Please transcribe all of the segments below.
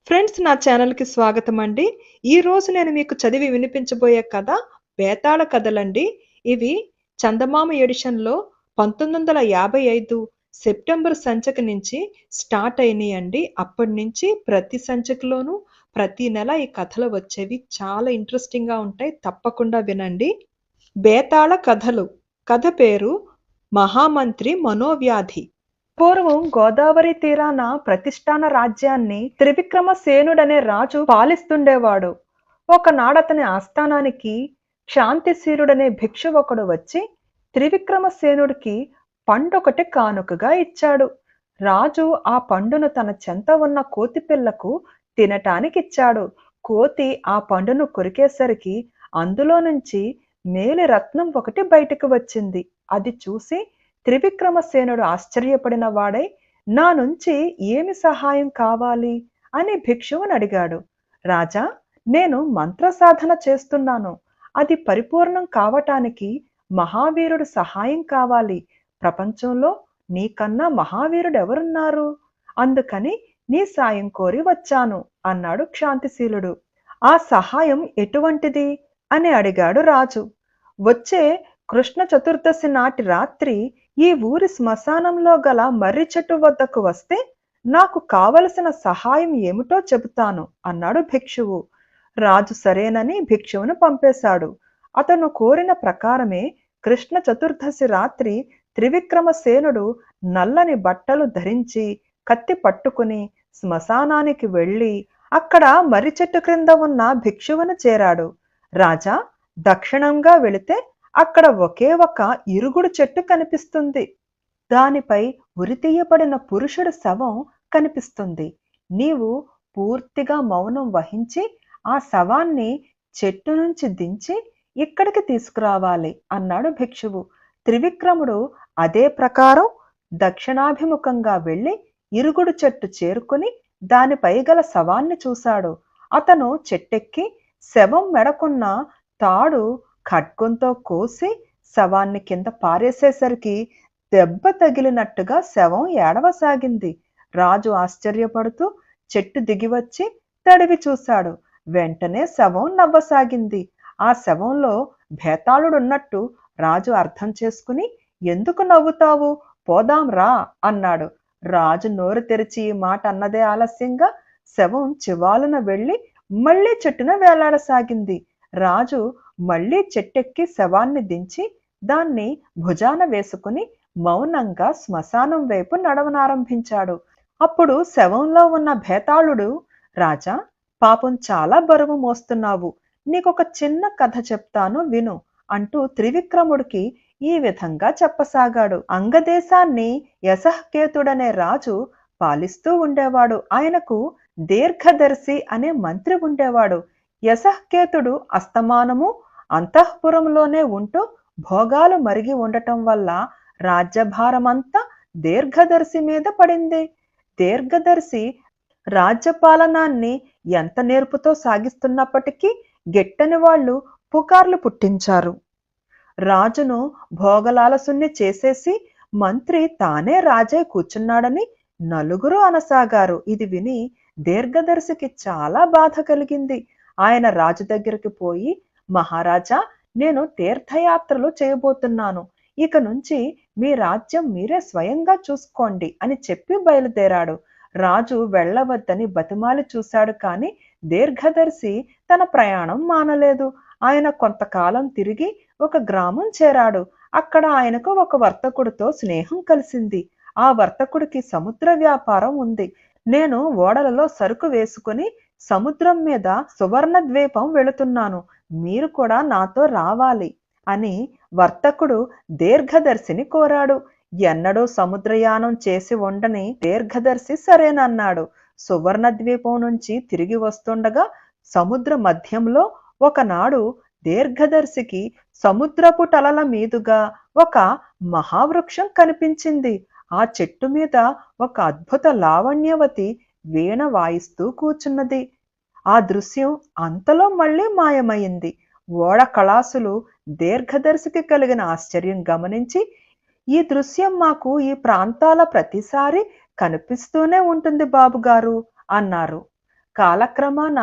Friends, నా ఛానల్‌కి స్వాగతం అండి. ఈరోజు నేను మీకు చదివి వినిపించబోయే కథ బేతాళ కథలండి. ఇవి చందమామ ఎడిషన్‌లో 1955 సెప్టెంబర్ సంచిక నుంచి స్టార్ట్ అయినాయండి. అప్పటినుంచి ప్రతి సంచికలోనూ ప్రతి నెల ఈ కథలు వచ్చేవి. చాలా ఇంట్రెస్టింగ్‌గా ఉంటాయి. తప్పకుండా వినండి. బేతాళ కథలు. కథ పేరు మహామంత్రి మనోవ్యాధి. పూర్వం గోదావరి తీరాన ప్రతిష్టాన రాజ్యాన్ని త్రివిక్రమసేనుడనే రాజు పాలిస్తుండేవాడు. ఒకనాడతని ఆస్థానానికి శాంతిశీలుడనే భిక్షు ఒకడు వచ్చి త్రివిక్రమసేనుడికి పండొకటి కానుకగా ఇచ్చాడు. రాజు ఆ పండును తన చెంత ఉన్న కోతిపిల్లకు తినటానికిచ్చాడు. కోతి ఆ పండును కొరికేసరికి అందులో నుంచి మేలి రత్నం ఒకటి బయటకు వచ్చింది. అది చూసి త్రివిక్రమసేనుడు ఆశ్చర్యపడిన వాడై, నా నుంచి ఏమి సహాయం కావాలి అని భిక్షువుని అడిగాడు. రాజా, నేను మంత్ర సాధన చేస్తున్నాను. అది పరిపూర్ణం కావటానికి మహావీరుడు సహాయం కావాలి. ప్రపంచంలో నీకన్నా మహావీరుడెవరున్నారు? అందుకని నీ సాయం కోరి వచ్చాను అన్నాడు క్షాంతిశీలుడు. ఆ సహాయం ఎటువంటిది అని అడిగాడు రాజు. వచ్చే కృష్ణ చతుర్దశి నాటి రాత్రి ఈ ఊరి శ్మశానంలో గల మర్రి చెట్టు వద్దకు వస్తే నాకు కావలసిన సహాయం ఏమిటో చెబుతాను అన్నాడు భిక్షువు. రాజు సరేనని భిక్షువును పంపేశాడు. అతను కోరిన ప్రకారమే కృష్ణ చతుర్దశి రాత్రి త్రివిక్రమసేనుడు నల్లని బట్టలు ధరించి కత్తి పట్టుకుని శ్మశానానికి వెళ్ళి అక్కడ మర్రి చెట్టు క్రింద ఉన్న భిక్షువును చేరాడు. రాజా, దక్షిణంగా వెళితే అక్కడ ఒకే ఒక ఇరుగుడు చెట్టు కనిపిస్తుంది. దానిపై ఉరితీయబడిన పురుషుడి శవం కనిపిస్తుంది. నీవు పూర్తిగా మౌనం వహించి ఆ శవాన్ని చెట్టు నుంచి దించి ఇక్కడికి తీసుకురావాలి అన్నాడు భిక్షువు. త్రివిక్రముడు అదే ప్రకారం దక్షిణాభిముఖంగా వెళ్ళి ఇరుగుడు చెట్టు చేరుకుని దానిపై గల శవాన్ని చూశాడు. అతను చెట్టెక్కి శవం మెడకున్న తాడు ఖడ్గంతో కోసి శవాన్ని కింద పారేసేసరికి దెబ్బ తగిలినట్టుగా శవం ఏడవసాగింది. రాజు ఆశ్చర్యపడుతూ చెట్టు దిగివచ్చి తడివి చూశాడు. వెంటనే శవం నవ్వసాగింది. ఆ శవంలో భేతాళుడున్నట్టు రాజు అర్థం చేసుకుని, ఎందుకు నవ్వుతావు? పోదాం రా అన్నాడు. రాజు నోరు తెరిచి ఈ మాట అన్నదే ఆలస్యంగా శవం చివాలున వెళ్ళి మళ్ళీ చెట్టున వేలాడసాగింది. రాజు మళ్ళీ చెట్టెక్కి శవాన్ని దించి దాన్ని భుజాన వేసుకుని మౌనంగా శ్మశానం వైపు నడవనారంభించాడు. అప్పుడు శవంలో ఉన్న భేతాళుడు, రాజా, పాపం చాలా బరువు మోస్తున్నావు. నీకొక చిన్న కథ చెప్తాను విను అంటూ త్రివిక్రముడికి ఈ విధంగా చెప్పసాగాడు. అంగదేశాన్ని యశఃకేతుడనే రాజు పాలిస్తూ ఉండేవాడు. ఆయనకు దీర్ఘదర్శి అనే మంత్రి ఉండేవాడు. యశఃకేతుడు అస్తమానము అంతఃపురంలోనే ఉంటూ భోగాలు మరిగి ఉండటం వల్ల రాజ్యభారమంతా దీర్ఘదర్శి మీద పడింది. దీర్ఘదర్శి రాజ్యపాలనాన్ని ఎంత నేర్పుతో సాగిస్తున్నప్పటికీ గిట్టని వాళ్ళు పుకార్లు పుట్టించారు. రాజును భోగలాలసుని చేసేసి మంత్రి తానే రాజై కూర్చున్నాడని నలుగురు అనసాగారు. ఇది విని దీర్ఘదర్శికి చాలా బాధ కలిగింది. ఆయన రాజు దగ్గరికి పోయి, మహారాజా, నేను తీర్థయాత్రలు చేయబోతున్నాను. ఇక నుంచి మీ రాజ్యం మీరే స్వయంగా చూసుకోండి అని చెప్పి బయలుదేరాడు. రాజు వెళ్ళవద్దని బతిమాలి చూశాడు, కానీ దీర్ఘదర్శి తన ప్రయాణం మానలేదు. ఆయన కొంతకాలం తిరిగి ఒక గ్రామం చేరాడు. అక్కడ ఆయనకు ఒక వర్తకుడితో స్నేహం కలిసింది. ఆ వర్తకుడికి సముద్ర వ్యాపారం ఉంది. నేను ఓడలలో సరుకు వేసుకుని సముద్రం మీద సువర్ణ ద్వీపం వెళుతున్నాను. మీరు కూడా నాతో రావాలి అని వర్తకుడు దీర్ఘదర్శిని కోరాడు. ఎన్నడూ సముద్రయానం చేసి ఉండని దీర్ఘదర్శి సరేనన్నాడు. సువర్ణ ద్వీపం నుంచి తిరిగి వస్తుండగా సముద్ర మధ్యంలో ఒకనాడు దీర్ఘదర్శికి సముద్రపు టలల మీదుగా ఒక మహావృక్షం కనిపించింది. ఆ చెట్టు మీద ఒక అద్భుత లావణ్యవతి వీణ వాయిస్తూ కూర్చున్నది. ఆ దృశ్యం అంతలో మళ్ళీ మాయమైంది. ఓడ కళాసులు దీర్ఘదర్శికి కలిగిన ఆశ్చర్యం గమనించి, ఈ దృశ్యం మాకు ఈ ప్రాంతాల ప్రతిసారి కనిపిస్తూనే ఉంటుంది బాబుగారు అన్నారు. కాలక్రమాన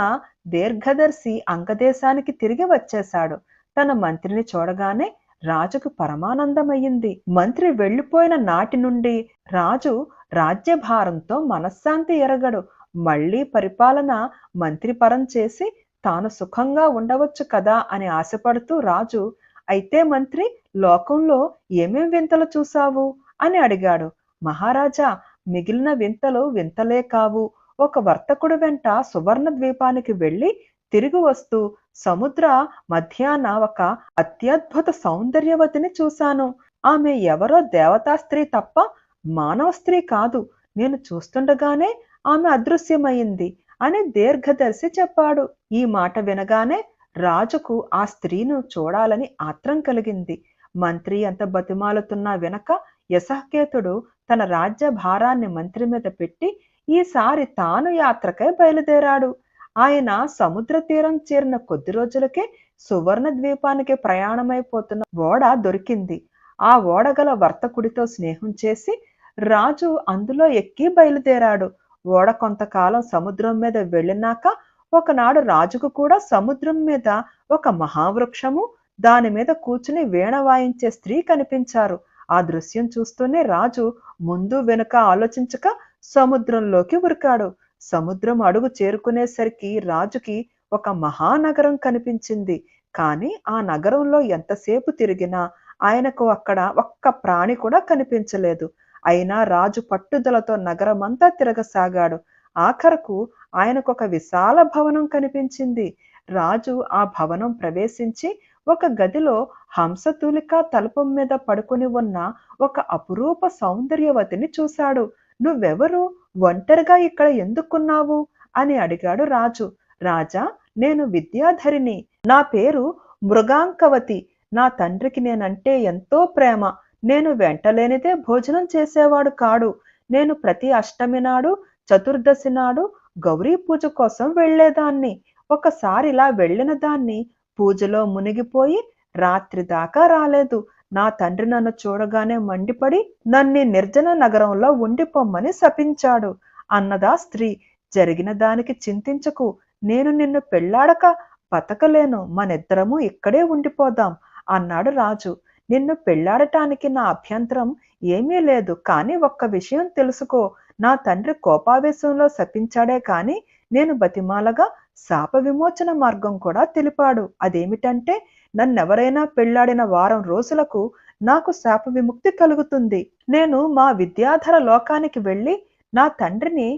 దీర్ఘదర్శి అంగదేశానికి తిరిగి వచ్చేశాడు. తన మంత్రిని చూడగానే రాజుకు పరమానందమయ్యింది. మంత్రి వెళ్ళిపోయిన నాటి నుండి రాజు రాజ్యభారంతో మనశ్శాంతి ఎరగడు. మళ్ళీ పరిపాలన మంత్రిపరం చేసి తాను సుఖంగా ఉండవచ్చు కదా అని ఆశపడుతూ రాజు, అయితే మంత్రి, లోకంలో ఏమేం వింతలు చూశావు అని అడిగాడు. మహారాజా, మిగిలిన వింతలు వింతలే కావు. ఒక వర్తకుడు వెంట సువర్ణ ద్వీపానికి వెళ్ళి తిరిగి వస్తూ సముద్ర మధ్యాన ఒక అత్యద్భుత సౌందర్యవతిని చూశాను. ఆమె ఎవరో దేవతా స్త్రీ తప్ప మానవ స్త్రీ కాదు. నేను చూస్తుండగానే ఆమె అదృశ్యమైంది అని దీర్ఘదర్శి చెప్పాడు. ఈ మాట వినగానే రాజుకు ఆ స్త్రీను చూడాలని ఆత్రం కలిగింది. మంత్రి ఎంత బతిమాలుతున్నా వినక యశఃకేతుడు తన రాజ్య భారాన్ని మంత్రి మీద పెట్టి ఈసారి తాను యాత్రకై బయలుదేరాడు. ఆయన సముద్ర తీరం చేరిన కొద్ది రోజులకే సువర్ణ ద్వీపానికి ప్రయాణమైపోతున్న ఓడ దొరికింది. ఆ ఓడగల వర్తకుడితో స్నేహం చేసి రాజు అందులో ఎక్కి బయలుదేరాడు. ఓడ కొంతకాలం సముద్రం మీద వెళ్ళినాక ఒకనాడు రాజుకు కూడా సముద్రం మీద ఒక మహావృక్షము, దాని మీద కూర్చుని వీణ వాయించే స్త్రీ కనిపించారు. ఆ దృశ్యం చూస్తూనే రాజు ముందు వెనుక ఆలోచించక సముద్రంలోకి ఉరికాడు. సముద్రం అడుగు చేరుకునేసరికి రాజుకి ఒక మహానగరం కనిపించింది. కానీ ఆ నగరంలో ఎంతసేపు తిరిగినా ఆయనకు అక్కడ ఒక్క ప్రాణి కూడా కనిపించలేదు. అయినా రాజు పట్టుదలతో నగరమంతా తిరగసాగాడు. ఆఖరకు ఆయనకు ఒక విశాల భవనం కనిపించింది. రాజు ఆ భవనం ప్రవేశించి ఒక గదిలో హంసతూలిక తలుపం మీద పడుకుని ఉన్న ఒక అపురూప సౌందర్యవతిని చూశాడు. నువ్వెవరు? ఒంటరిగా ఇక్కడ ఎందుకున్నావు అని అడిగాడు రాజు. రాజా, నేను విద్యాధరిని. నా పేరు మృగాంకవతి. నా తండ్రికి నేనంటే ఎంతో ప్రేమ. నేను వెంటలేనిదే భోజనం చేసేవాడు కాడు. నేను ప్రతి అష్టమి నాడు, చతుర్దశి నాడు గౌరీ పూజ కోసం వెళ్లేదాన్ని. ఒకసారి ఇలా వెళ్ళిన దాన్ని పూజలో మునిగిపోయి రాత్రి దాకా రాలేదు. నా తండ్రి నన్ను చూడగానే మండిపడి నన్ను నిర్జన నగరంలో ఉండిపోమ్మని శపించాడు అన్నదా స్త్రీ. జరిగిన దానికి చింతించకు. నేను నిన్ను పెళ్లాడక బతకలేను. మనిద్దరము ఇక్కడే ఉండిపోదాం అన్నాడు రాజు. నిన్ను పెళ్లాడటానికి నా అభ్యంతరం ఏమీ లేదు. కానీ ఒక్క విషయం తెలుసుకో. నా తండ్రి కోపావేశంలో శపించాడే కాని నేను బతిమాలగా శాప విమోచన మార్గం కూడా తెలిపాడు. అదేమిటంటే, నన్నెవరైనా పెళ్లాడిన వారం రోజులకు నాకు శాప విముక్తి కలుగుతుంది. నేను మా విద్యాధర లోకానికి వెళ్ళి నా తండ్రిని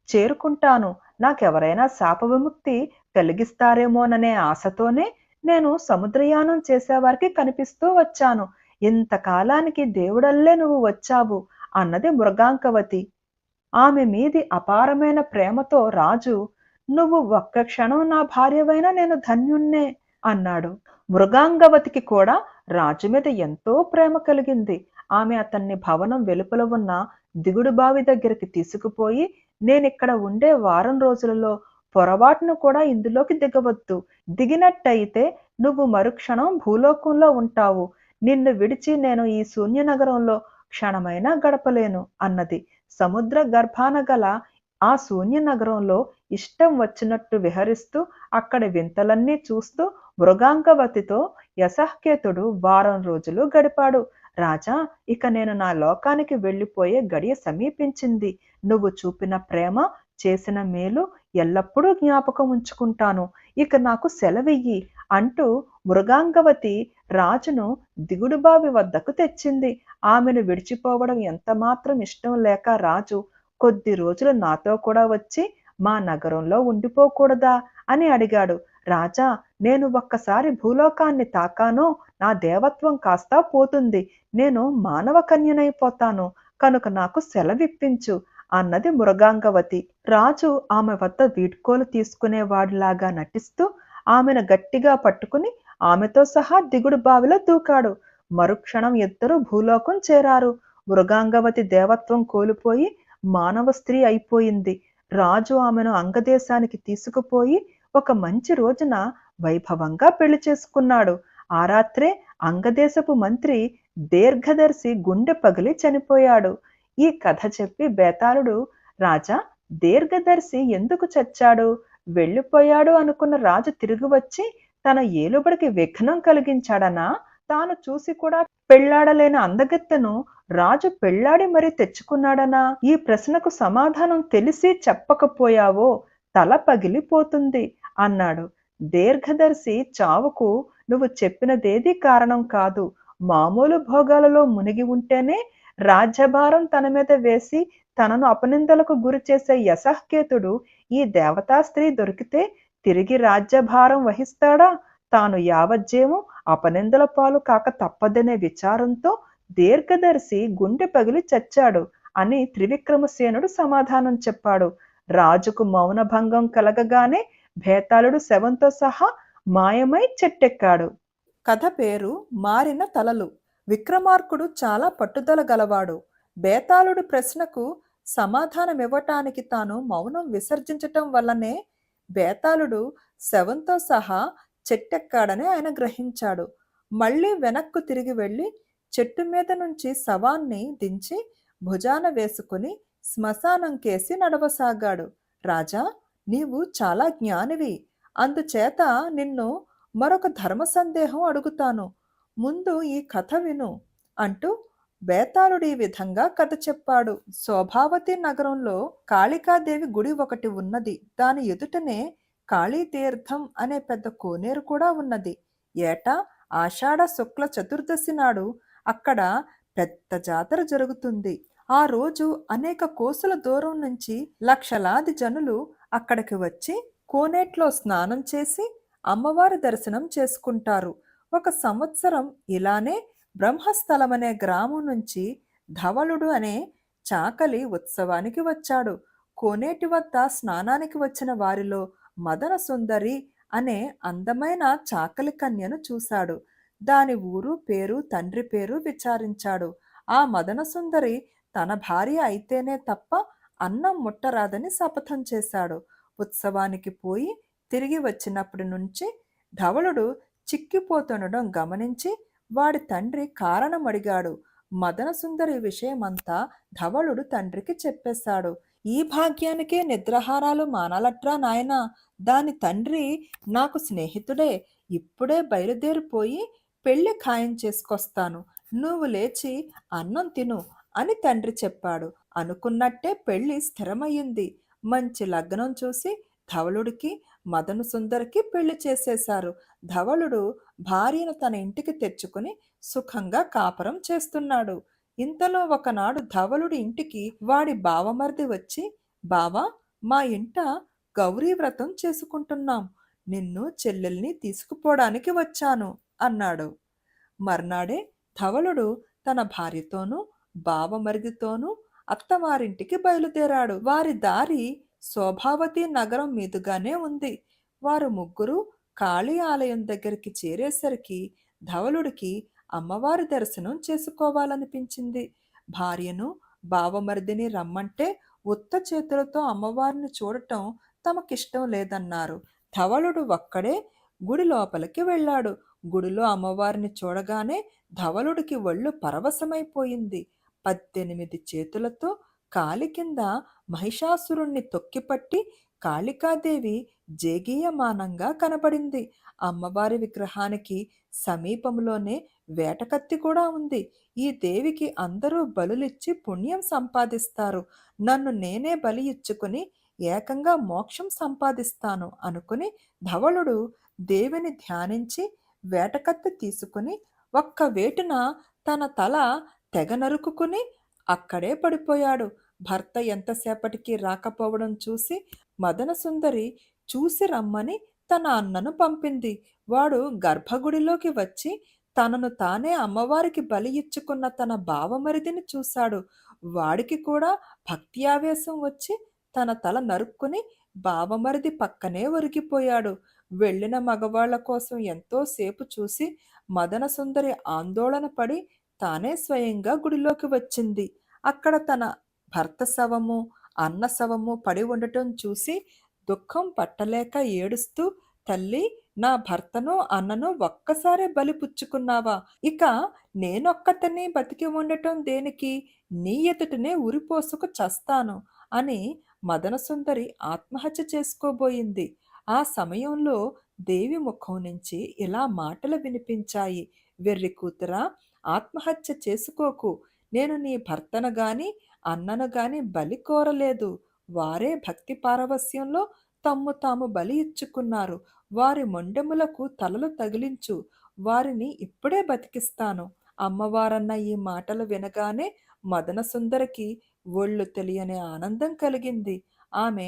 చేరుకుంటాను. నాకెవరైనా శాప విముక్తి కలిగిస్తారేమోననే ఆశతోనే నేను సముద్రయానం చేసేవారికి కనిపిస్తూ వచ్చాను. ఇంతకాలానికి దేవుడల్లే నువ్వు వచ్చావు అన్నది మృగాంకవతి. ఆమె మీది అపారమైన ప్రేమతో రాజు, నువ్వు ఒక్క క్షణం నా భార్యవైనా నేను ధన్యుణ్ణే అన్నాడు. మృగాంగవతికి కూడా రాజు మీద ఎంతో ప్రేమ కలిగింది. ఆమె అతన్ని భవనం వెలుపల ఉన్న దిగుడు బావి దగ్గరికి తీసుకుపోయి, నేనిక్కడ ఉండే వారం రోజులలో పొరపాటును కూడా ఇందులోకి దిగవద్దు. దిగినట్టయితే నువ్వు మరుక్షణం భూలోకంలో ఉంటావు. నిన్ను విడిచి నేను ఈ శూన్య నగరంలో క్షణమైనా గడపలేను అన్నది. సముద్ర గర్భాన గల ఆ శూన్య నగరంలో ఇష్టం వచ్చినట్టు విహరిస్తూ అక్కడ వింతలన్నీ చూస్తూ మృగాంగవతితో యశఃకేతుడు వారం రోజులు గడిపాడు. రాజా, ఇక నేను నా లోకానికి వెళ్ళిపోయే గడియ సమీపించింది. నువ్వు చూపిన ప్రేమ, చేసిన మేలు ఎల్లప్పుడూ జ్ఞాపకం ఉంచుకుంటాను. ఇక నాకు సెలవియ్యి అంటూ మృగాంగవతి రాజును దిగుడుబావి వద్దకు తెచ్చింది. ఆమెను విడిచిపోవడం ఎంత మాత్రం ఇష్టం లేక రాజు, కొద్ది రోజులు నాతో కూడా వచ్చి మా నగరంలో ఉండిపోకూడదా అని అడిగాడు. రాజా, నేను ఒక్కసారి భూలోకాన్ని తాకానో నా దేవత్వం కాస్త పోతుంది. నేను మానవ కన్యనైపోతాను. కనుక నాకు సెలవిప్పించు అన్నది మృగాంగవతి. రాజు ఆమె వద్ద వీడ్కోలు తీసుకునేవాడిలాగా నటిస్తూ ఆమెను గట్టిగా పట్టుకుని ఆమెతో సహా దిగుడు బావిలో దూకాడు. మరుక్షణం ఇద్దరు భూలోకం చేరారు. మృగాంగవతి దేవత్వం కోల్పోయి మానవ స్త్రీ అయిపోయింది. రాజు ఆమెను అంగదేశానికి తీసుకుపోయి ఒక మంచి రోజున వైభవంగా పెళ్లి చేసుకున్నాడు. ఆ రాత్రే అంగదేశపు మంత్రి దీర్ఘదర్శి గుండె పగిలి చనిపోయాడు. ఈ కథ చెప్పి బేతాళుడు, రాజా, దీర్ఘదర్శి ఎందుకు చచ్చాడు? వెళ్ళిపోయాడు అనుకున్న రాజు తిరిగి వచ్చి తన ఏలుబడికి విఘ్నం కలిగించాడనా? తాను చూసి కూడా పెళ్లాడలేని అందగత్తెను రాజు పెళ్లాడి మరీ తెచ్చుకున్నాడనా? ఈ ప్రశ్నకు సమాధానం తెలిసి చెప్పకపోయావో తల పగిలిపోతుంది అన్నాడు. దీర్ఘదర్శి చావుకు నువ్వు చెప్పినదేదీ కారణం కాదు. మామూలు భోగాలలో మునిగి ఉంటేనే రాజ్యభారం తన మీద వేసి తనను అపనిందలకు గురి చేసే యశఃకేతుడు ఈ దేవతా స్త్రీ దొరికితే తిరిగి రాజ్యభారం వహిస్తాడా? తాను యావజ్జీవం అపనిందల పాలు కాక తప్పదనే విచారంతో దీర్ఘదర్శి గుండె పగిలి చచ్చాడు అని త్రివిక్రమసేనుడు సమాధానం చెప్పాడు. రాజుకు మౌనభంగం కలగగానే భేతాళుడు శవంతో సహా మాయమై చెట్టెక్కాడు. కథ పేరు మారిన తలలు. విక్రమార్కుడు చాలా పట్టుదల గలవాడు. బేతాళుడి ప్రశ్నకు సమాధానమివ్వటానికి తాను మౌనం విసర్జించటం వల్లనే బేతాళుడు శవంతో సహా చెట్టెక్కాడని ఆయన గ్రహించాడు. మళ్ళీ వెనక్కు తిరిగి వెళ్ళి చెట్టు మీద నుంచి శవాన్ని దించి భుజాన వేసుకుని శ్మశానం కేసి నడవసాగాడు. రాజా, నీవు చాలా జ్ఞానివి. అందుచేత నిన్ను మరొక ధర్మ సందేహం అడుగుతాను. ముందు ఈ కథ విను అంటూ బేతాళుడు ఈ విధంగా కథ చెప్పాడు. శోభావతి నగరంలో కాళికాదేవి గుడి ఒకటి ఉన్నది. దాని ఎదుటనే కాళీతీర్థం అనే పెద్ద కోనేరు కూడా ఉన్నది. ఏటా ఆషాఢ శుక్ల చతుర్దశి నాడు అక్కడ పెద్ద జాతర జరుగుతుంది. ఆ రోజు అనేక కోసుల దూరం నుంచి లక్షలాది జనులు అక్కడికి వచ్చి కోనేట్లో స్నానం చేసి అమ్మవారి దర్శనం చేసుకుంటారు. ఒక సంవత్సరం ఇలానే బ్రహ్మస్థలమనే గ్రామం నుంచి ధవళుడు అనే చాకలి ఉత్సవానికి వచ్చాడు. కోనేటి వద్ద స్నానానికి వచ్చిన వారిలో మదన సుందరి అనే అందమైన చాకలి కన్యను చూశాడు. దాని ఊరు పేరు తండ్రి పేరు విచారించాడు. ఆ మదన సుందరి తన భార్య అయితేనే తప్ప అన్నం ముట్టరాదని శపథం చేశాడు. ఉత్సవానికి పోయి తిరిగి వచ్చినప్పటి నుంచి ధవళుడు చిక్కిపోతుండడం గమనించి వాడి తండ్రి కారణం అడిగాడు. మదన సుందరి విషయమంతా ధవళుడు తండ్రికి చెప్పేశాడు. ఈ భాగ్యానికే నిద్రాహారాలు మానాలట్రా నాయనా, దాని తండ్రి నాకు స్నేహితుడే, ఇప్పుడే బయలుదేరిపోయి పెళ్లి ఖాయం చేసుకొస్తాను, నువ్వు లేచి అన్నం తిను అని తండ్రి చెప్పాడు. అనుకున్నట్టే పెళ్లి స్థిరమయ్యింది. మంచి లగ్నం చూసి ధవళుడికి మదన సుందరికి పెళ్లి చేసేశారు. ధవళుడు భార్యను తన ఇంటికి తెచ్చుకుని సుఖంగా కాపరం చేస్తున్నాడు. ఇంతలో ఒకనాడు ధవళుడి ఇంటికి వాడి బావమరిది వచ్చి, బావా, మా ఇంట గౌరీ వ్రతం చేసుకుంటున్నాం, నిన్ను చెల్లెల్ని తీసుకుపోవడానికి వచ్చాను అన్నాడు. మర్నాడే ధవళుడు తన భార్యతోనూ బావమరిదితోనూ అత్తవారింటికి బయలుదేరాడు. వారి దారి శోభావతి నగరం మీదుగానే ఉంది. వారు ముగ్గురు కాళీ ఆలయం దగ్గరికి చేరేసరికి ధవళుడికి అమ్మవారి దర్శనం చేసుకోవాలనిపించింది. భార్యను బావమరిదిని రమ్మంటే ఉత్త చేతులతో అమ్మవారిని చూడటం తమకిష్టం లేదన్నారు. ధవళుడు ఒక్కడే గుడి లోపలికి వెళ్ళాడు. గుడిలో అమ్మవారిని చూడగానే ధవళుడికి ఒళ్ళు పరవశమైపోయింది. 18 చేతులతో కాలి కింద మహిషాసురుణ్ణి తొక్కిపట్టి కాళికాదేవి జేగీయమానంగా కనబడింది. అమ్మవారి విగ్రహానికి సమీపంలోనే వేటకత్తి కూడా ఉంది. ఈ దేవికి అందరూ బలులిచ్చి పుణ్యం సంపాదిస్తారు. నన్ను నేనే బలి ఇచ్చుకుని ఏకంగా మోక్షం సంపాదిస్తాను అనుకుని ధవళుడు దేవిని ధ్యానించి వేటకత్తి తీసుకుని ఒక్క వేటున తన తల తెగ నరుకుకుని అక్కడే పడిపోయాడు. భర్త ఎంతసేపటికి రాకపోవడం చూసి మదన సుందరి చూసి రమ్మని తన అన్నను పంపింది. వాడు గర్భగుడిలోకి వచ్చి తనను తానే అమ్మవారికి బలి ఇచ్చుకున్న తన బావమరిదిని చూశాడు. వాడికి కూడా భక్తి ఆవేశం వచ్చి తన తల నరుక్కుని బావమరిది పక్కనే ఒరిగిపోయాడు. వెళ్ళిన మగవాళ్ల కోసం ఎంతో సేపు చూసి మదన సుందరి ఆందోళన పడి తానే స్వయంగా గుడిలోకి వచ్చింది. అక్కడ తన భర్త శవము అన్న శవము పడి ఉండటం చూసి దుఃఖం పట్టలేక ఏడుస్తూ, తల్లి, నా భర్తను అన్నను ఒక్కసారే బలి పుచ్చుకున్నావా? ఇక నేనొక్కతనే బతికి ఉండటం దేనికి? నీ ఎదుటనే ఉరిపోసుకు చస్తాను అని మదనసుందరి ఆత్మహత్య చేసుకోబోయింది. ఆ సమయంలో దేవి ముఖం నుంచి ఇలా మాటలు వినిపించాయి. వెర్రి కూతురా, ఆత్మహత్య చేసుకోకు. నేను నీ భర్తను గాని అన్నను గాని బలి కోరలేదు. వారే భక్తి పారవస్యంలో తమ్ము తాము బలి ఇచ్చుకున్నారు. వారి మొండెములకు తలలు తగిలించు. వారిని ఇప్పుడే బతికిస్తాను. అమ్మవారన్న ఈ మాటలు వినగానే మదనసుందరికి ఒళ్ళు తెలియని ఆనందం కలిగింది. ఆమె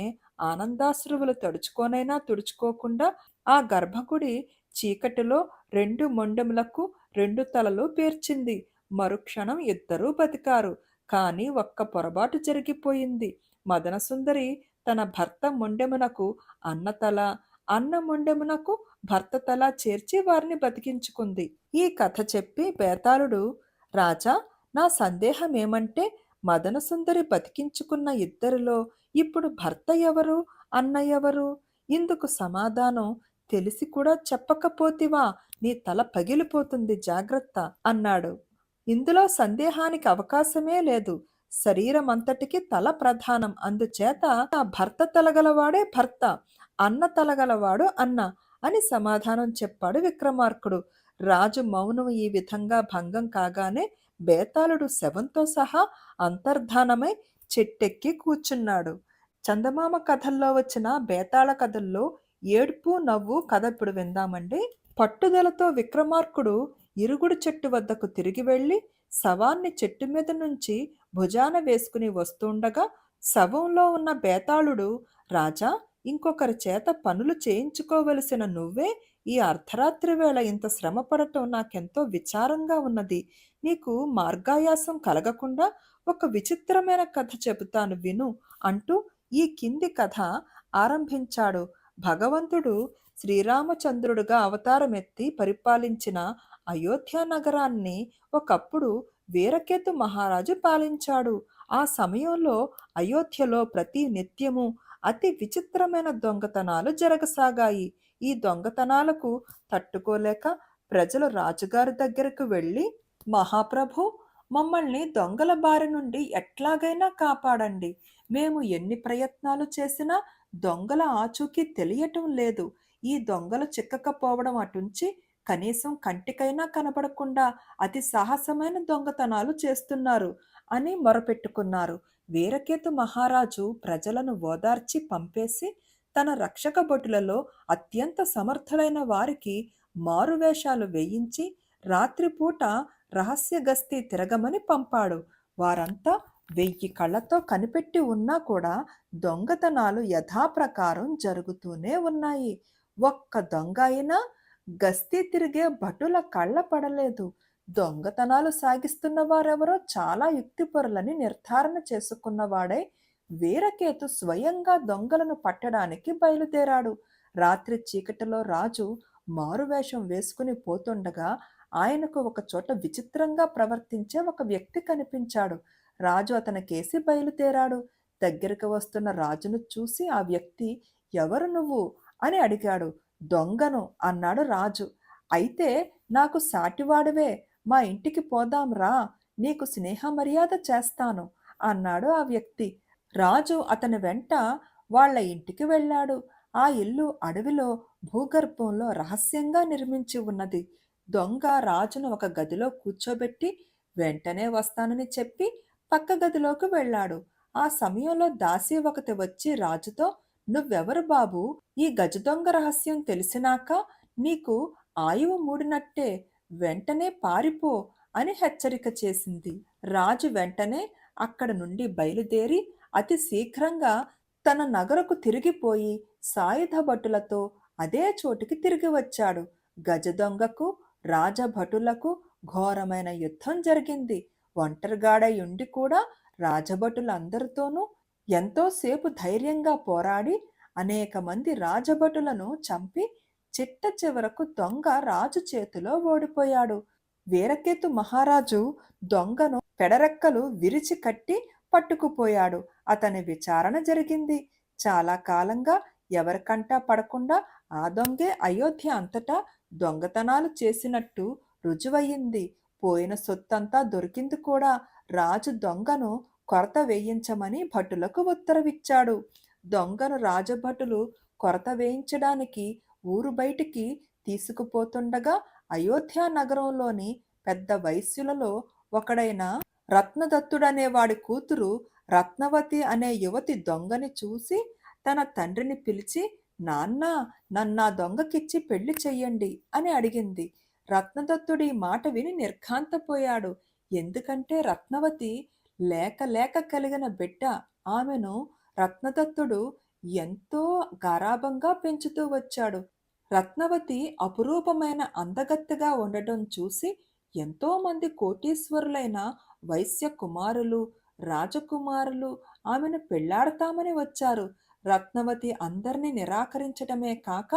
ఆనందాశ్రువులు తడుచుకోనైనా తుడుచుకోకుండా ఆ గర్భగుడి చీకటిలో 2 మొండెములకు 2 తలలు పేర్చింది. మరుక్షణం ఇద్దరూ బతికారు. కానీ ఒక్క పొరబాటు జరిగిపోయింది. మదనసుందరి తన భర్త మొండెమునకు అన్న తల, అన్న మొండెమునకు భర్త తల చేర్చి వారిని బతికించుకుంది. ఈ కథ చెప్పి బేతాళుడు, రాజా, నా సందేహమేమంటే మదనసుందరి బతికించుకున్న ఇద్దరిలో ఇప్పుడు భర్త ఎవరు, అన్న ఎవరు? ఇందుకు సమాధానం తెలిసి కూడా చెప్పకపోతివా? నీ తల పగిలిపోతుంది, జాగ్రత్త అన్నాడు. ఇందులో సందేహానికి అవకాశమే లేదు. శరీరమంతటికి తల ప్రధానం. అందుచేత ఆ భర్త తలగలవాడే భర్త, అన్న తలగలవాడు అన్న అని సమాధానం చెప్పాడు విక్రమార్కుడు. రాజు మౌనం ఈ విధంగా భంగం కాగానే బేతాళుడు శవంతో సహా అంతర్ధానమై చెట్టెక్కి కూర్చున్నాడు. చందమామ కథల్లో వచ్చిన బేతాళ కథల్లో ఏడుపు నవ్వు కథ ఇప్పుడు విందామండి. పట్టుదలతో విక్రమార్కుడు ఇరుగుడు చెట్టు వద్దకు తిరిగి వెళ్ళి శవాన్ని చెట్టు మీద నుంచి భుజాన వేసుకుని వస్తుండగా శవంలో ఉన్న బేతాళుడు, రాజా, ఇంకొకరి చేత పనులు చేయించుకోవలసిన నువ్వే ఈ అర్ధరాత్రి వేళ ఇంత శ్రమ పడటం నాకెంతో విచారంగా ఉన్నది. నీకు మార్గాయాసం కలగకుండా ఒక విచిత్రమైన కథ చెబుతాను విను అంటూ ఈ కింది కథ ఆరంభించాడు. భగవంతుడు శ్రీరామచంద్రుడుగా అవతారమెత్తి పరిపాలించిన అయోధ్య నగరాన్ని ఒకప్పుడు వీరకేతు మహారాజు పాలించాడు. ఆ సమయంలో అయోధ్యలో ప్రతి నిత్యము అతి విచిత్రమైన దొంగతనాలు జరగసాగాయి. ఈ దొంగతనాలకు తట్టుకోలేక ప్రజలు రాజుగారి దగ్గరకు వెళ్ళి, మహాప్రభు, మమ్మల్ని దొంగల బారి నుండి ఎట్లాగైనా కాపాడండి. మేము ఎన్ని ప్రయత్నాలు చేసినా దొంగల ఆచూకీ తెలియటం లేదు. ఈ దొంగలు చిక్కకపోవడం అటుంచి కనీసం కంటికైనా కనబడకుండా అతి సాహసమైన దొంగతనాలు చేస్తున్నారు అని మొరపెట్టుకున్నారు. వీరకేతు మహారాజు ప్రజలను ఓదార్చి పంపేసి తన రక్షక భటులలో అత్యంత సమర్థులైన వారికి మారువేషాలు వేయించి రాత్రిపూట రహస్య గస్తీ తిరగమని పంపాడు. వారంతా 1000 కళ్ళతో కనిపెట్టి ఉన్నా కూడా దొంగతనాలు యథాప్రకారం జరుగుతూనే ఉన్నాయి. ఒక్క దొంగ అయినా గస్తీ తిరిగే భటుల కళ్ళ పడలేదు. దొంగతనాలు సాగిస్తున్న వారెవరో చాలా యుక్తిపరులని నిర్ధారణ చేసుకున్నవాడై వీరకేతు స్వయంగా దొంగలను పట్టడానికి బయలుదేరాడు. రాత్రి చీకటిలో రాజు మారువేషం వేసుకుని పోతుండగా ఆయనకు ఒక చోట విచిత్రంగా ప్రవర్తించే ఒక వ్యక్తి కనిపించాడు. రాజు అతని కేసి బయలుదేరాడు. దగ్గరికి వస్తున్న రాజును చూసి ఆ వ్యక్తి, ఎవరు నువ్వు అని అడిగాడు. దొంగను అన్నాడు రాజు. అయితే నాకు సాటివాడివే, మా ఇంటికి పోదాం రా, నీకు స్నేహ మర్యాద చేస్తాను అన్నాడు ఆ వ్యక్తి. రాజు అతని వెంట వాళ్ళ ఇంటికి వెళ్ళాడు. ఆ ఇల్లు అడవిలో భూగర్భంలో రహస్యంగా నిర్మించి ఉన్నది. దొంగ రాజును ఒక గదిలో కూర్చోబెట్టి వెంటనే వస్తానని చెప్పి పక్క గదిలోకి వెళ్ళాడు. ఆ సమయంలో దాసి ఒకటి వచ్చి రాజుతో, నువ్వెవరు బాబు? ఈ గజ దొంగ రహస్యం తెలిసినాక నీకు ఆయువు మూడినట్టే, వెంటనే పారిపో అని హెచ్చరిక చేసింది. రాజు వెంటనే అక్కడ నుండి బయలుదేరి అతి శీఘ్రంగా తన నగరకు తిరిగిపోయి సాయుధ భటులతో అదే చోటుకి తిరిగి వచ్చాడు. గజ దొంగకు రాజభటులకు ఘోరమైన యుద్ధం జరిగింది. ఒంటరిగాడై ఉండి కూడా రాజభటులందరితోనూ ఎంతోసేపు ధైర్యంగా పోరాడి అనేక మంది రాజభటులను చంపి చిట్ట చివరకు దొంగ రాజు చేతిలో ఓడిపోయాడు. వీరకేతు మహారాజు దొంగను పెడరెక్కలు విరిచి కట్టి పట్టుకుపోయాడు. అతని విచారణ జరిగింది. చాలా కాలంగా ఎవరికంటా పడకుండా ఆ దొంగే అయోధ్య అంతటా దొంగతనాలు చేసినట్టు రుజువయ్యింది. పోయిన సొత్తంతా దొరికింది కూడా. రాజు దొంగను కొరత వేయించమని భటులకు ఉత్తరవిచ్చాడు. దొంగను రాజభటులు కొరత వేయించడానికి ఊరు బయటికి తీసుకుపోతుండగా అయోధ్య నగరంలోని పెద్ద వైశ్యులలో ఒకడైన రత్నదత్తుడనే వాడి కూతురు రత్నవతి అనే యువతి దొంగని చూసి తన తండ్రిని పిలిచి, నాన్నా, నన్నా దొంగకిచ్చి పెళ్లి చెయ్యండి అని అడిగింది. రత్నదత్తుడి మాట విని నిర్ఘాంతపోయాడు. ఎందుకంటే రత్నవతి లేక లేక కలిగిన బిడ్డ. ఆమెను రత్నదత్తుడు ఎంతో గారాబంగా పెంచుతూ వచ్చాడు. రత్నవతి అపురూపమైన అందగత్తెగా ఉండటం చూసి ఎంతో మంది కోటీశ్వరులైన వైశ్య కుమారులు, రాజకుమారులు ఆమెను పెళ్లాడతామని వచ్చారు. రత్నవతి అందరినీ నిరాకరించటమే కాక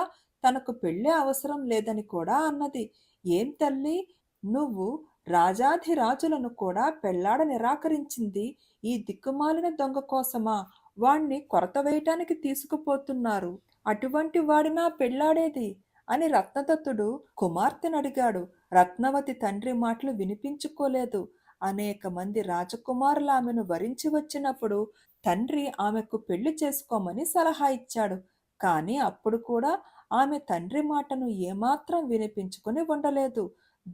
తనకు పెళ్ళే అవసరం లేదని కూడా అన్నది. ఏం తల్లి, నువ్వు రాజాధిరాజులను కూడా పెళ్లాడ నిరాకరించింది ఈ దిక్కుమాలిన దొంగ కోసమా? వాణ్ణి కొరత వేయటానికి తీసుకుపోతున్నారు. అటువంటి వాడినా పెళ్లాడేది అని రత్నదత్తుడు కుమార్తెనడిగాడు. రత్నవతి తండ్రి మాటలు వినిపించుకోలేదు. అనేక మంది రాజకుమారులు ఆమెను వరించి వచ్చినప్పుడు తండ్రి ఆమెకు పెళ్లి చేసుకోమని సలహా ఇచ్చాడు. కానీ అప్పుడు కూడా ఆమె తండ్రి మాటను ఏమాత్రం వినిపించుకుని ఉండలేదు.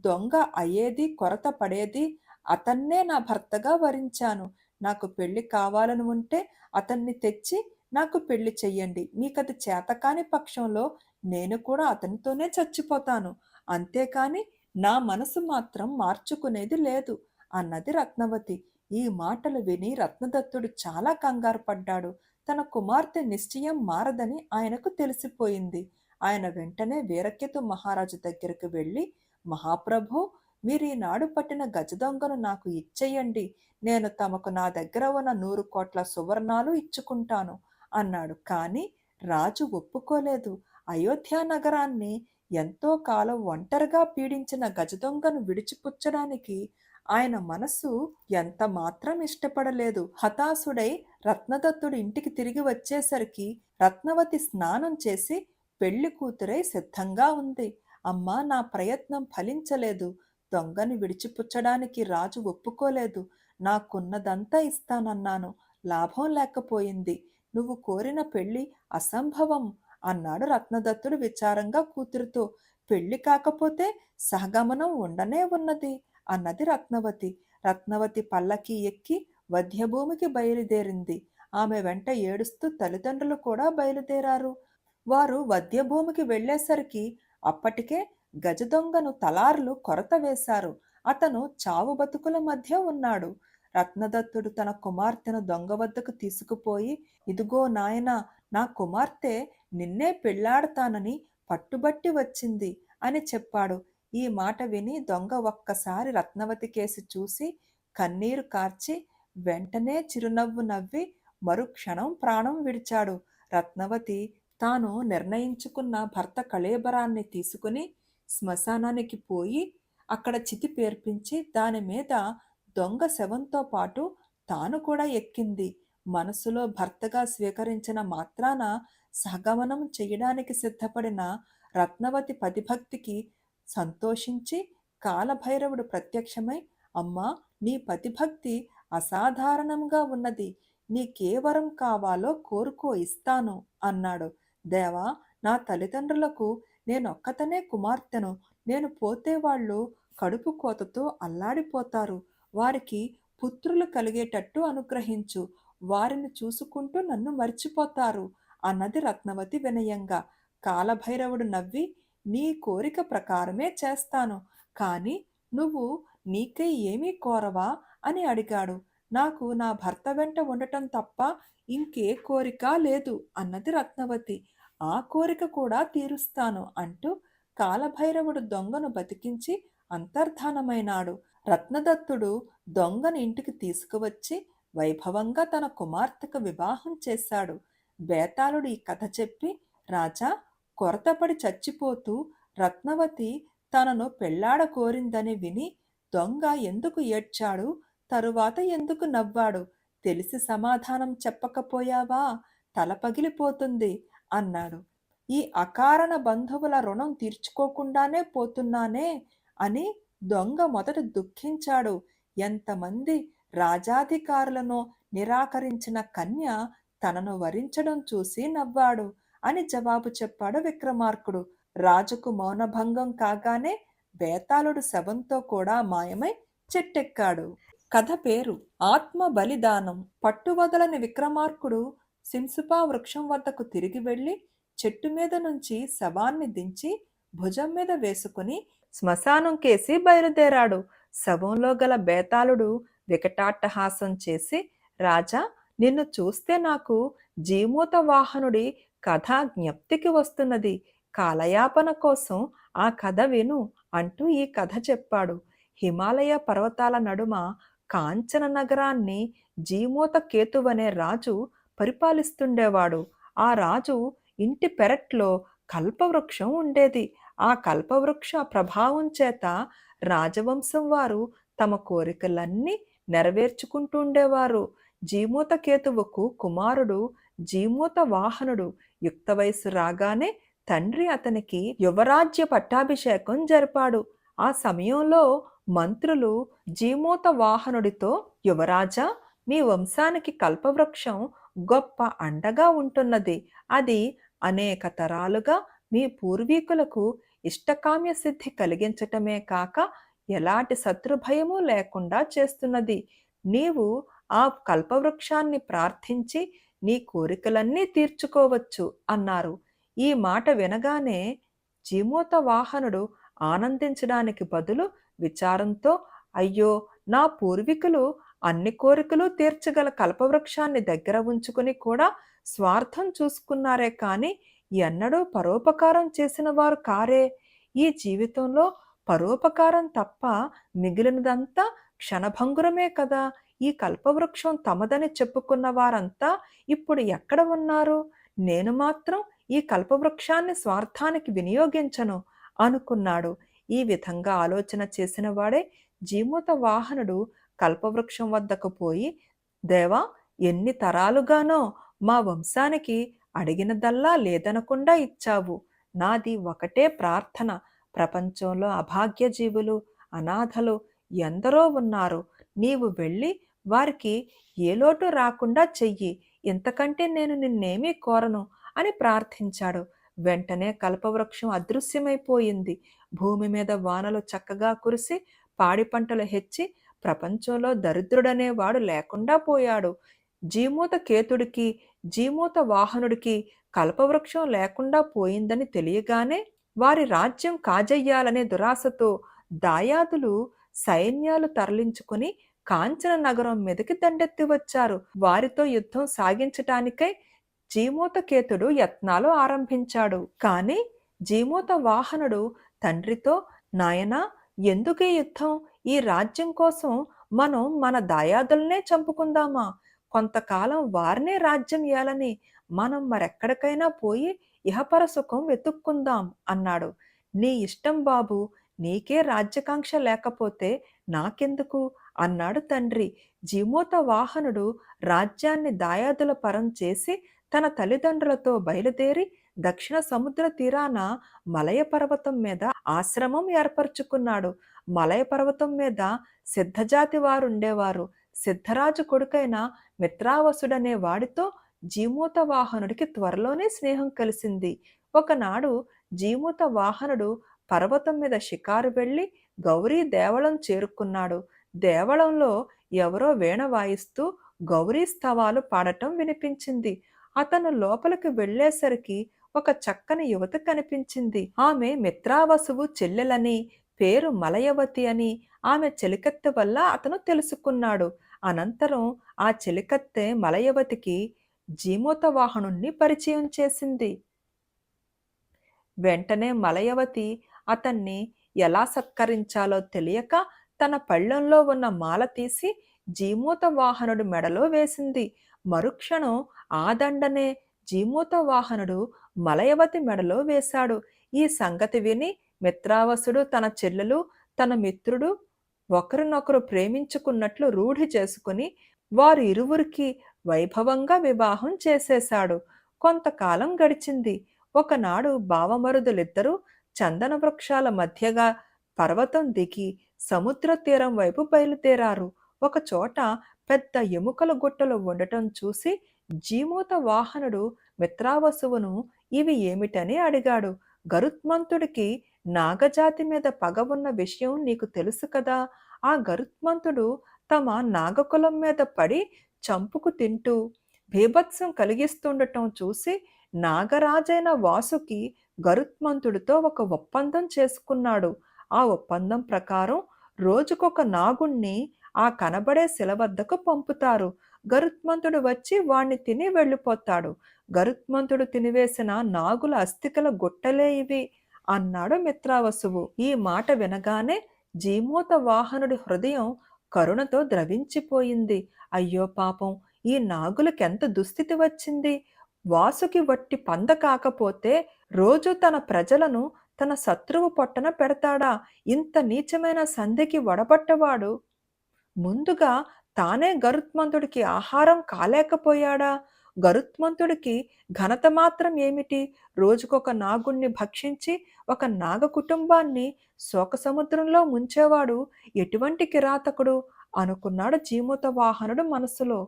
దొంగ అయ్యేది, కొరత పడేది, అతన్నే నా భర్తగా వరించాను. నాకు పెళ్లి కావాలని ఉంటే అతన్ని తెచ్చి నాకు పెళ్లి చెయ్యండి. మీకది చేతకాని పక్షంలో నేను కూడా అతనితోనే చచ్చిపోతాను. అంతేకాని నా మనసు మాత్రం మార్చుకునేది లేదు అన్నది రత్నవతి. ఈ మాటలు విని రత్నదత్తుడు చాలా కంగారు పడ్డాడు. తన కుమార్తె నిశ్చయం మారదని ఆయనకు తెలిసిపోయింది. ఆయన వెంటనే వీరకేతు మహారాజు దగ్గరకు వెళ్ళి, మహాప్రభు, మీరీనాడు పట్టిన గజదొంగను నాకు ఇచ్చేయండి. నేను తమకు నా దగ్గర ఉన్న 100 కోట్ల సువర్ణాలు ఇచ్చుకుంటాను అన్నాడు. కానీ రాజు ఒప్పుకోలేదు. అయోధ్య నగరాన్ని ఎంతో కాలం ఒంటరిగా పీడించిన గజదొంగను విడిచిపుచ్చడానికి ఆయన మనసు ఎంత మాత్రం ఇష్టపడలేదు. హతాశుడై రత్నదత్తుడు ఇంటికి తిరిగి వచ్చేసరికి రత్నవతి స్నానం చేసి పెళ్లి కూతురై సిద్ధంగా ఉంది. అమ్మా, నా ప్రయత్నం ఫలించలేదు. దొంగని విడిచిపుచ్చడానికి రాజు ఒప్పుకోలేదు. నాకున్నదంతా ఇస్తానన్నాను, లాభం లేకపోయింది. నువ్వు కోరిన పెళ్లి అసంభవం అన్నాడు రత్నదత్తుడు విచారంగా కూతురుతో. పెళ్లి కాకపోతే సహగమనం ఉండనే ఉన్నది అన్నది రత్నవతి. రత్నవతి పల్లకి ఎక్కి వధ్యభూమికి బయలుదేరింది. ఆమె వెంట ఏడుస్తూ తల్లిదండ్రులు కూడా బయలుదేరారు. వారు వధ్యభూమికి వెళ్లేసరికి అప్పటికే గజదొంగను తలార్లు కొరత వేశారు. అతను చావు బతుకుల మధ్య ఉన్నాడు. రత్నదత్తుడు తన కుమార్తెను దొంగ వద్దకు తీసుకుపోయి, ఇదిగో నాయనా, నా కుమార్తె నిన్నే పెళ్లాడతానని పట్టుబట్టి వచ్చింది అని చెప్పాడు. ఈ మాట విని దొంగ ఒక్కసారి రత్నవతి కేసి చూసి కన్నీరు కార్చి వెంటనే చిరునవ్వు నవ్వి మరుక్షణం ప్రాణం విడిచాడు. రత్నవతి తాను నిర్ణయించుకున్న భర్త కళేబరాన్ని తీసుకుని శ్మశానానికి పోయి అక్కడ చితి పేర్పించి దాని మీద దొంగ శవంతో పాటు తాను కూడా ఎక్కింది. మనసులో భర్తగా స్వీకరించిన మాత్రాన సహగమనం చెయ్యడానికి సిద్ధపడిన రత్నవతి పతిభక్తికి సంతోషించి కాలభైరవుడు ప్రత్యక్షమై, అమ్మా, నీ పతిభక్తి అసాధారణంగా ఉన్నది. నీకే వరం కావాలో కోరుకో, ఇస్తాను అన్నాడు. దేవా, నా తల్లిదండ్రులకు నేనొక్కతనే కుమార్తెను. నేను పోతే వాళ్ళు కడుపు కోతతో అల్లాడిపోతారు. వారికి పుత్రులు కలిగేటట్టు అనుగ్రహించు. వారిని చూసుకుంటూ నన్ను మర్చిపోతారు అన్నది రత్నవతి వినయంగా. కాలభైరవుడు నవ్వి, నీ కోరిక ప్రకారమే చేస్తాను. కాని నువ్వు నీకై ఏమీ కోరవా అని అడిగాడు. నాకు నా భర్త వెంట ఉండటం తప్ప ఇంకే కోరిక లేదు అన్నది రత్నవతి. ఆ కోరిక కూడా తీరుస్తాను అంటూ కాలభైరవుడు దొంగను బతికించి అంతర్ధానమైనాడు. రత్నదత్తుడు దొంగను ఇంటికి తీసుకువచ్చి వైభవంగా తన కుమార్తెకు వివాహం చేశాడు. బేతాళుడు ఈ కథ చెప్పి, రాజా, కొరతపడి చచ్చిపోతూ రత్నవతి తనను పెళ్లాడ కోరిందని విని దొంగ ఎందుకు ఏడ్చాడు, తరువాత ఎందుకు నవ్వాడు తెలిసి సమాధానం చెప్పకపోయావా? తల పగిలిపోతుంది అన్నాడు. ఈ అకారణ బంధువుల రుణం తీర్చుకోకుండానే పోతున్నానే అని దొంగ మొదట దుఃఖించాడు. ఎంతమంది రాజాధికారులను నిరాకరించిన కన్య తనను వరించడం చూసి నవ్వాడు అని జవాబు చెప్పాడు విక్రమార్కుడు. రాజుకు మౌనభంగం కాగానే బేతాళుడు శవంతో కూడా మాయమై చెట్టెక్కాడు. కథ పేరు ఆత్మ బలిదానం. పట్టువదలని విక్రమార్కుడు సింసుపా వృక్షం వద్దకు తిరిగి వెళ్లి చెట్టు మీద నుంచి శవాన్ని దించి భుజం మీద వేసుకుని శ్మశానం కేసి బయలుదేరాడు. శవంలో గల బేతాళుడు వికటాట్టహాసం చేసి, రాజా, నిన్ను చూస్తే నాకు జీమూత వాహనుడి కథ జ్ఞప్తికి వస్తున్నది. కాలయాపన కోసం ఆ కథ విను అంటూ ఈ కథ చెప్పాడు. హిమాలయ పర్వతాల నడుమ కాంచన నగరాన్ని జీమూత కేతువనే రాజు పరిపాలిస్తుండేవాడు. ఆ రాజు ఇంటి పెరట్లో కల్పవృక్షం ఉండేది. ఆ కల్పవృక్ష ప్రభావం చేత రాజవంశం వారు తమ కోరికలన్నీ నెరవేర్చుకుంటుండేవారు. జీమూత కేతువుకు కుమారుడు జీమూత వాహనుడు. యుక్త వయసు రాగానే తండ్రి అతనికి యువరాజ్య పట్టాభిషేకం జరిపాడు. ఆ సమయంలో మంత్రులు జీమూత వాహనుడితో, యువరాజా, మీ వంశానికి కల్పవృక్షం గొప్ప అండగా ఉంటున్నది. అది అనేక తరాలుగా మీ పూర్వీకులకు ఇష్టకామ్య సిద్ధి కలిగించటమే కాక ఎలాంటి శత్రుభయము లేకుండా చేస్తున్నది. నీవు ఆ కల్పవృక్షాన్ని ప్రార్థించి నీ కోరికలన్నీ తీర్చుకోవచ్చు అన్నారు. ఈ మాట వినగానే జీమూత వాహనుడు ఆనందించడానికి బదులు విచారంతో, అయ్యో, నా పూర్వీకులు అన్ని కోరికలు తీర్చగల కల్పవృక్షాన్ని దగ్గర ఉంచుకుని కూడా స్వార్థం చూసుకున్నారే కాని ఎన్నడూ పరోపకారం చేసిన వారు కారే. ఈ జీవితంలో పరోపకారం తప్ప మిగిలినదంతా క్షణభంగురమే కదా. ఈ కల్పవృక్షం తమదని చెప్పుకున్న వారంతా ఇప్పుడు ఎక్కడ ఉన్నారు? నేను మాత్రం ఈ కల్పవృక్షాన్ని స్వార్థానికి వినియోగించను అనుకున్నాడు. ఈ విధంగా ఆలోచన చేసిన వాడే జీమూత వాహనుడు కల్పవృక్షం వద్దకు పోయి, దేవా, ఎన్ని తరాలుగానో మా వంశానికి అడిగినదల్లా లేదనకుండా ఇచ్చావు. నాది ఒకటే ప్రార్థన. ప్రపంచంలో అభాగ్య జీవులు, అనాథలు ఎందరో ఉన్నారు. నీవు వెళ్ళి వారికి ఏ లోటు రాకుండా చెయ్యి. ఇంతకంటే నేను నిన్నేమీ కోరను అని ప్రార్థించాడు. వెంటనే కల్పవృక్షం అదృశ్యమైపోయింది. భూమి మీద వానలు చక్కగా కురిసి పాడి పంటలు హెచ్చి ప్రపంచంలో దరిద్రుడనేవాడు లేకుండా పోయాడు. జీమూత కేతుడికి, జీమూత వాహనుడికి కల్పవృక్షం లేకుండా పోయిందని తెలియగానే వారి రాజ్యం కాజేయాలనే దురాశతో దాయాదులు సైన్యాలు తరలించుకుని కాంచన నగరం మీదకి దండెత్తి వచ్చారు. వారితో యుద్ధం సాగించటానికై జీమూత కేతుడు యత్నాలు ఆరంభించాడు. కాని జీమూత వాహనుడు తండ్రితో, నాయనా, ఎందుకే యుద్ధం? ఈ రాజ్యం కోసం మనం మన దాయాదులనే చంపుకుందామా? కొంతకాలం వారినే రాజ్యం ఏలని మనం మరెక్కడికైనా పోయి ఇహపర సుఖం వెతుక్కుందాం అన్నాడు. నీ ఇష్టం బాబు, నీకే రాజ్యకాంక్ష లేకపోతే నాకెందుకు అన్నాడు తండ్రి. జీమూత వాహనుడు రాజ్యాన్ని దాయాదుల పరం చేసి తన తల్లిదండ్రులతో బయలుదేరి దక్షిణ సముద్ర తీరాన మలయ పర్వతం మీద ఆశ్రమం ఏర్పరచుకున్నాడు. మలయ పర్వతం మీద సిద్ధజాతి వారుండేవారు. సిద్ధరాజు కొడుకైన మిత్రావసుడనే వాడితో జీమూత వాహనుడికి త్వరలోనే స్నేహం కలిసింది. ఒకనాడు జీమూత వాహనుడు పర్వతం మీద షికారు వెళ్లి గౌరీ దేవళం చేరుకున్నాడు. దేవళంలో ఎవరో వీణ వాయిస్తూ గౌరీ స్తవాలు పాడటం వినిపించింది. అతను లోపలికి వెళ్లేసరికి ఒక చక్కని యువత కనిపించింది. ఆమె మిత్రావసువు చెల్లెలని, పేరు మలయవతి అని ఆమె చెలికత్తె వల్ల అతను తెలుసుకున్నాడు. అనంతరం ఆ చెలికత్తె మలయవతికి జీమూత వాహనుణ్ణి పరిచయం చేసింది. వెంటనే మలయవతి అతన్ని ఎలా సత్కరించాలో తెలియక తన పళ్ళెంలో ఉన్న మాల తీసి జీమూత వాహనుడు మెడలో వేసింది. మరుక్షణం ఆ దండనే జీమూత వాహనుడు మలయవతి మెడలో వేశాడు. ఈ సంగతి విని మిత్రావసుడు తన చెల్లెలు, తన మిత్రుడు ఒకరినొకరు ప్రేమించుకున్నట్లు రూఢి చేసుకుని వారు ఇరువురికి వైభవంగా వివాహం చేసేశాడు. కొంతకాలం గడిచింది. ఒకనాడు బావమరుదులిద్దరూ చందన వృక్షాల మధ్యగా పర్వతం దిగి సముద్ర తీరం వైపు బయలుదేరారు. ఒకచోట పెద్ద ఎముకల గుట్టలు ఉండటం చూసి జీమూత వాహనుడు మిత్రావసువును ఇవి ఏమిటని అడిగాడు. గరుత్మంతుడికి నాగజాతి మీద పగ ఉన్న విషయం నీకు తెలుసు కదా. ఆ గరుత్మంతుడు తమ నాగకులం మీద పడి చంపుకు తింటూ బీభత్సం కలిగిస్తుండటం చూసి నాగరాజైన వాసుకి గరుత్మంతుడితో ఒక ఒప్పందం చేసుకున్నాడు. ఆ ఒప్పందం ప్రకారం రోజుకొక నాగుణ్ణి ఆ కనబడే శిల వద్దకు పంపుతారు. గరుత్మంతుడు వచ్చి వాణ్ణి తిని వెళ్ళిపోతాడు. గరుత్మంతుడు తినివేసిన నాగుల అస్థికల గుట్టలే ఇవి అన్నాడు మిత్రావసువు. ఈ మాట వినగానే జీమూత వాహనుడి హృదయం కరుణతో ద్రవించిపోయింది. అయ్యో పాపం, ఈ నాగులకెంత దుస్థితి వచ్చింది. వాసుకి వట్టి పంద కాకపోతే రోజు తన ప్రజలను తన శత్రువు పొట్టన పెడతాడా? ఇంత నీచమైన సంధికి ఒడబట్టవాడు ముందుగా తానే గరుత్మంతుడికి ఆహారం కాలేకపోయాడా? గరుత్మంతుడికి ఘనత మాత్రం ఏమిటి? రోజుకొక నాగుణ్ణి భక్షించి ఒక నాగ కుటుంబాన్ని శోకసముద్రంలో ముంచేవాడు ఎటువంటి కిరాతకుడు అనుకున్నాడు జీమూత వాహనుడు మనసులో.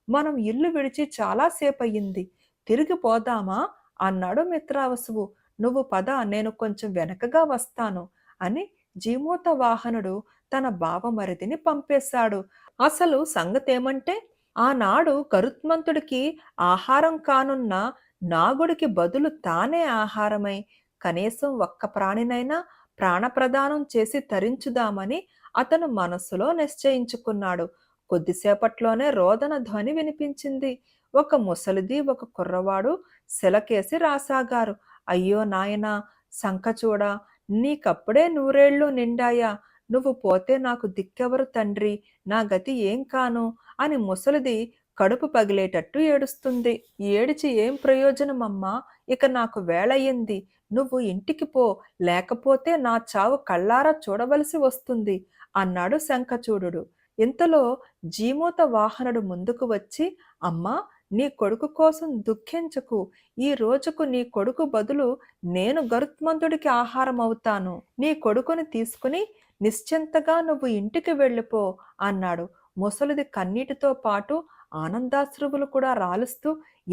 మనం ఇల్లు విడిచి చాలాసేపయింది, తిరిగి పోదామా అన్నాడు మిత్రావసువు. నువ్వు పద, నేను కొంచెం వెనకగా వస్తాను అని జీమూత వాహనుడు తన బావమరిదిని పంపేశాడు. అసలు సంగతేమంటే, ఆనాడు గరుత్మంతుడికి ఆహారం కానున్న నాగుడికి బదులు తానే ఆహారమై కనీసం ఒక్క ప్రాణినైనా ప్రాణప్రదానం చేసి తరించుదామని అతను మనస్సులో నిశ్చయించుకున్నాడు. కొద్దిసేపట్లోనే రోదన ధ్వని వినిపించింది. ఒక ముసలిది ఒక కుర్రవాడు శిలకేసి రాసాగారు. అయ్యో నాయనా, సంకచూడా, నీకప్పుడే నూరేళ్ళు నిండాయా, నువ్వు పోతే నాకు దిక్కెవరు తండ్రి, నా గతి ఏం కాను అని ముసలిది కడుపు పగిలేటట్టు ఏడుస్తుంది. ఏడిచి ఏం ప్రయోజనమమ్మా, ఇక నాకు వేళయింది, నువ్వు ఇంటికి పో, లేకపోతే నా చావు కళ్ళారా చూడవలసి వస్తుంది అన్నాడు శంఖచూడు. ఇంతలో జీమూత వాహనుడు ముందుకు వచ్చి, అమ్మా, నీ కొడుకు కోసం దుఃఖించకు, ఈ రోజుకు నీ కొడుకు బదులు నేను గరుత్మంతుడికి ఆహారం అవుతాను, నీ కొడుకుని తీసుకుని నిశ్చింతగా నువ్వు ఇంటికి వెళ్ళిపో అన్నాడు. ముసలిది కన్నీటితో పాటు ఆనందాశ్రువులు కూడా రాలుస్తూ,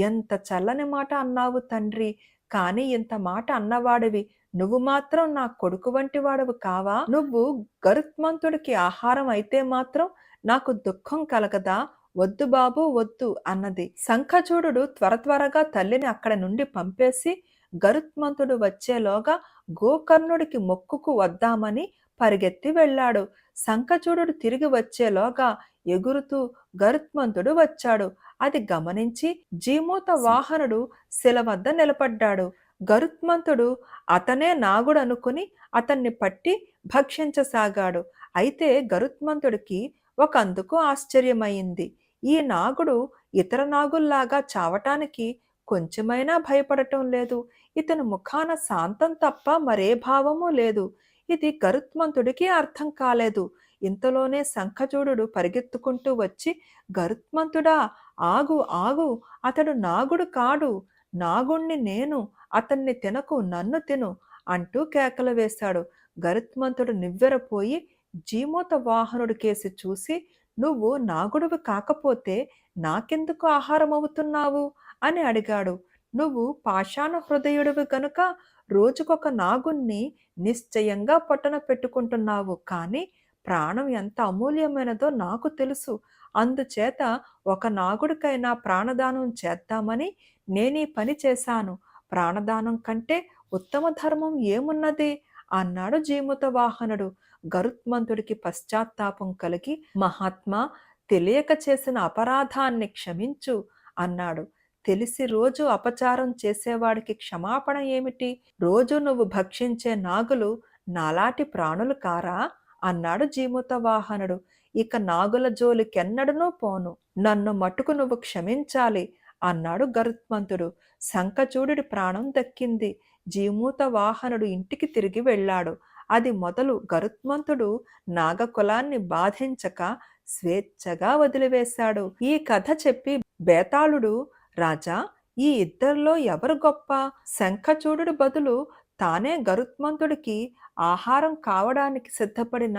ఎంత చల్లని మాట అన్నావు తండ్రి, కానీ ఇంత మాట అన్నవాడివి నువ్వు మాత్రం నా కొడుకు వంటి వాడవు కావా? నువ్వు గరుత్మంతుడికి ఆహారం అయితే మాత్రం నాకు దుఃఖం కలగదా? వద్దు బాబు వద్దు అన్నది. శంఖచూడు త్వరగా తల్లిని అక్కడ నుండి పంపేసి గరుత్మంతుడు వచ్చేలోగా గోకర్ణుడికి మొక్కుకు వద్దామని పరిగెత్తి వెళ్ళాడు. శంఖచూడు తిరిగి వచ్చేలోగా ఎగురుతూ గరుత్మంతుడు వచ్చాడు. అది గమనించి జీమూత వాహనుడు శిల వద్ద నిలబడ్డాడు. గరుత్మంతుడు అతనే నాగుడు అనుకుని అతన్ని పట్టి భక్షించసాగాడు. అయితే గరుత్మంతుడికి ఒకందుకు ఆశ్చర్యమైంది. ఈ నాగుడు ఇతర నాగుల్లాగా చావటానికి కొంచెమైనా భయపడటం లేదు. ఇతని ముఖాన శాంతం తప్ప మరే భావము లేదు. ఇది గరుత్మంతుడికి అర్థం కాలేదు. ఇంతలోనే శంఖచూడు పరిగెత్తుకుంటూ వచ్చి, గరుత్మంతుడా, ఆగు ఆగు, అతడు నాగుడు కాడు, నాగుణ్ణి నేను, అతన్ని తినకు, నన్ను తిను అంటూ కేకలు వేశాడు. గరుత్మంతుడు నివ్వెరపోయి జీమూత వాహనుడి కేసి చూసి, నువ్వు నాగుడువి కాకపోతే నాకెందుకు ఆహారం అవుతున్నావు అని అడిగాడు. నువ్వు పాషాణ హృదయుడివి గనుక రోజుకొక నాగుణ్ణి నిశ్చయంగా పొట్టన పెట్టుకుంటున్నావు. కానీ ప్రాణం ఎంత అమూల్యమైనదో నాకు తెలుసు. అందుచేత ఒక నాగుడికైనా ప్రాణదానం చేద్దామని నేనీ పని చేశాను. ప్రాణదానం కంటే ఉత్తమ ధర్మం ఏమున్నది అన్నాడు జీమూత వాహనుడు. గరుత్మంతుడికి పశ్చాత్తాపం కలిగి, మహాత్మా, తెలియక చేసిన అపరాధాన్ని క్షమించు అన్నాడు. తెలిసి రోజు అపచారం చేసేవాడికి క్షమాపణ ఏమిటి? రోజు నువ్వు భక్షించే నాగులు నాలాటి ప్రాణులు కారా అన్నాడు జీమూత వాహనుడు. ఇక నాగుల జోలికెన్నడనూ పోను, నన్ను మటుకు నువ్వు క్షమించాలి అన్నాడు గరుత్మంతుడు. శంఖచూడుడి ప్రాణం దక్కింది. జీమూత వాహనుడు ఇంటికి తిరిగి వెళ్ళాడు. అది మొదలు గరుత్మంతుడు నాగకులాన్ని బాధించక స్వేచ్ఛగా వదిలివేశాడు. ఈ కథ చెప్పి బేతాళుడు, రాజా, ఈ ఇద్దరిలో ఎవరు గొప్ప? శంఖచూడు బదులు తానే గరుత్మంతుడికి ఆహారం కావడానికి సిద్ధపడిన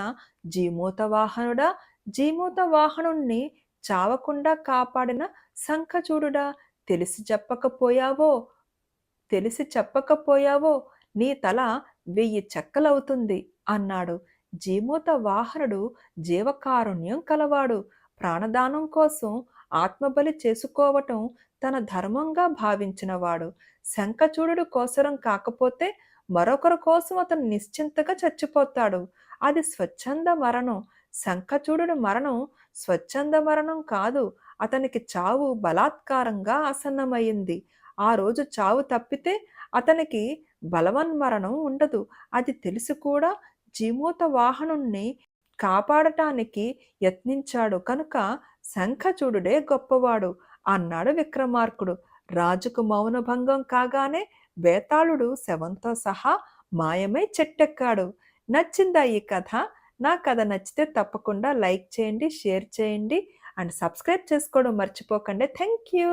జీమూత వాహనుడా, జీమూత వాహనుణ్ణి చావకుండా కాపాడిన శంఖచూడుడా, తెలిసి చెప్పకపోయావో తెలిసి చెప్పకపోయావో నీ తల 1000 చెక్కలవుతుంది అన్నాడు. జీమూత వాహనుడు జీవకారుణ్యం కలవాడు. ప్రాణదానం కోసం ఆత్మబలి చేసుకోవటం తన ధర్మంగా భావించినవాడు. శంఖచూడుడు కోసరం కాకపోతే మరొకరి కోసం అతను నిశ్చింతగా చచ్చిపోతాడు. అది స్వచ్ఛంద మరణం. శంఖచూడుడు మరణం స్వచ్ఛంద మరణం కాదు. అతనికి చావు బలాత్కారంగా ఆసన్నమయ్యింది. ఆ రోజు చావు తప్పితే అతనికి బలవన్మరణం ఉండదు. అది తెలిసి కూడా జీమూత వాహనుణ్ణి కాపాడటానికి యత్నించాడు కనుక శంఖచూడుడే గొప్పవాడు అన్నాడు విక్రమార్కుడు. రాజుకు మౌనభంగం కాగానే బేతాళుడు శవంతో సహా మాయమై చెట్టెక్కాడు. నచ్చిందా ఈ కథ? నా కథ నచ్చితే తప్పకుండా లైక్ చేయండి, షేర్ చేయండి అండ్ సబ్స్క్రైబ్ చేసుకోవడం మర్చిపోకండి. Thank you.